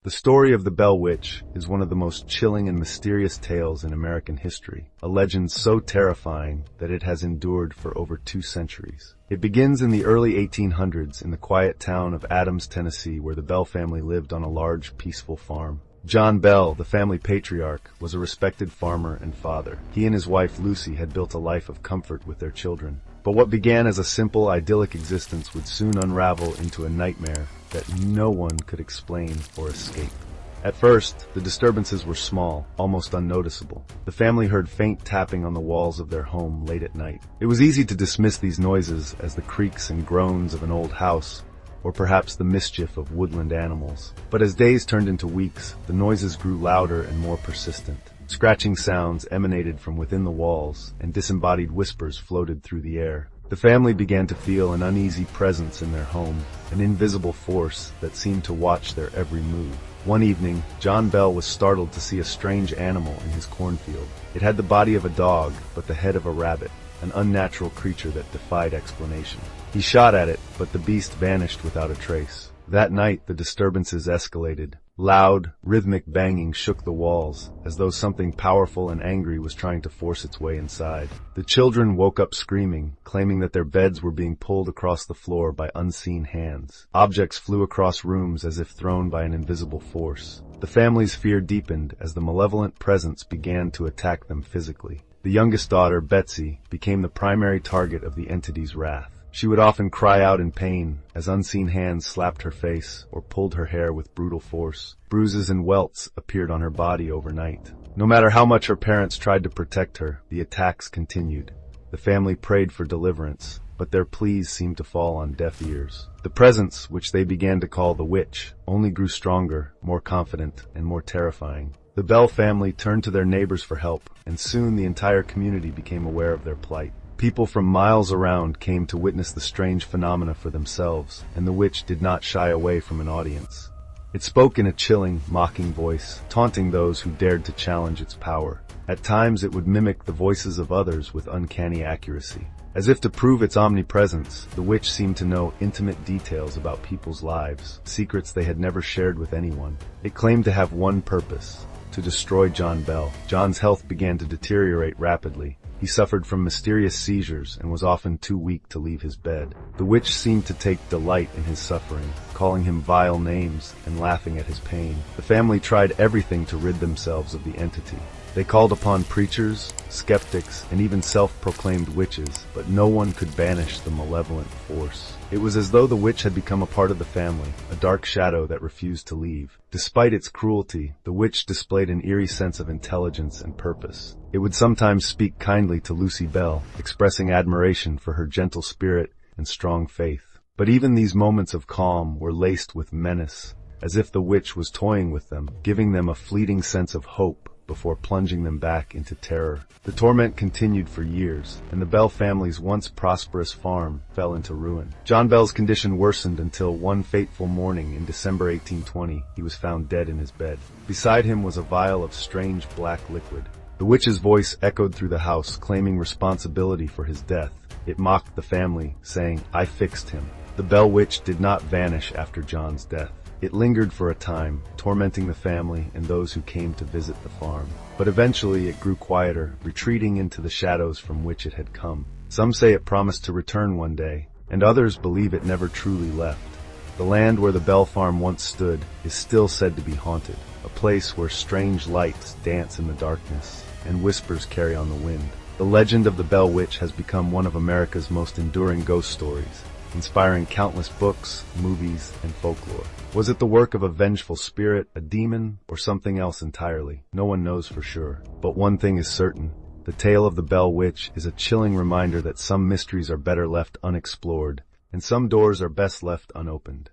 The story of the Bell Witch is one of the most chilling and mysterious tales in American history, a legend so terrifying that it has endured for over 2 centuries. It begins in the early 1800s in the quiet town of Adams, Tennessee, where the Bell family lived on a large, peaceful farm. John Bell, the family patriarch, was a respected farmer and father. He and his wife Lucy had built a life of comfort with their children. But what began as a simple, idyllic existence would soon unravel into a nightmare that no one could explain or escape. At first, the disturbances were small, almost unnoticeable. The family heard faint tapping on the walls of their home late at night. It was easy to dismiss these noises as the creaks and groans of an old house, or perhaps the mischief of woodland animals. But as days turned into weeks, the noises grew louder and more persistent. Scratching sounds emanated from within the walls, and disembodied whispers floated through the air. The family began to feel an uneasy presence in their home, an invisible force that seemed to watch their every move. One evening, John Bell was startled to see a strange animal in his cornfield. It had the body of a dog, but the head of a rabbit, an unnatural creature that defied explanation. He shot at it, but the beast vanished without a trace. That night, the disturbances escalated. Loud, rhythmic banging shook the walls, as though something powerful and angry was trying to force its way inside. The children woke up screaming, claiming that their beds were being pulled across the floor by unseen hands. Objects flew across rooms as if thrown by an invisible force. The family's fear deepened as the malevolent presence began to attack them physically. The youngest daughter, Betsy, became the primary target of the entity's wrath. She would often cry out in pain as unseen hands slapped her face or pulled her hair with brutal force. Bruises and welts appeared on her body overnight. No matter how much her parents tried to protect her, the attacks continued. The family prayed for deliverance, but their pleas seemed to fall on deaf ears. The presence, which they began to call the witch, only grew stronger, more confident, and more terrifying. The Bell family turned to their neighbors for help, and soon the entire community became aware of their plight. People from miles around came to witness the strange phenomena for themselves, and the witch did not shy away from an audience. It spoke in a chilling, mocking voice, taunting those who dared to challenge its power. At times it would mimic the voices of others with uncanny accuracy. As if to prove its omnipresence, the witch seemed to know intimate details about people's lives, secrets they had never shared with anyone. It claimed to have one purpose: to destroy John Bell. John's health began to deteriorate rapidly. He suffered from mysterious seizures and was often too weak to leave his bed. The witch seemed to take delight in his suffering, calling him vile names and laughing at his pain. The family tried everything to rid themselves of the entity. They called upon preachers, skeptics, and even self-proclaimed witches, but no one could banish the malevolent force. It was as though the witch had become a part of the family, a dark shadow that refused to leave. Despite its cruelty, the witch displayed an eerie sense of intelligence and purpose. It would sometimes speak kindly to Lucy Bell, expressing admiration for her gentle spirit and strong faith. But even these moments of calm were laced with menace, as if the witch was toying with them, giving them a fleeting sense of hope before plunging them back into terror. The torment continued for years, and the Bell family's once prosperous farm fell into ruin. John Bell's condition worsened until one fateful morning in December 1820, he was found dead in his bed. Beside him was a vial of strange black liquid. The witch's voice echoed through the house, claiming responsibility for his death. It mocked the family, saying, "I fixed him." The Bell Witch did not vanish after John's death. It lingered for a time, tormenting the family and those who came to visit the farm. But eventually it grew quieter, retreating into the shadows from which it had come. Some say it promised to return one day, and others believe it never truly left. The land where the Bell farm once stood is still said to be haunted, a place where strange lights dance in the darkness and whispers carry on the wind. The legend of the Bell Witch has become one of America's most enduring ghost stories, inspiring countless books, movies, and folklore. Was it the work of a vengeful spirit, a demon, or something else entirely? No one knows for sure. But one thing is certain: the tale of the Bell Witch is a chilling reminder that some mysteries are better left unexplored, and some doors are best left unopened.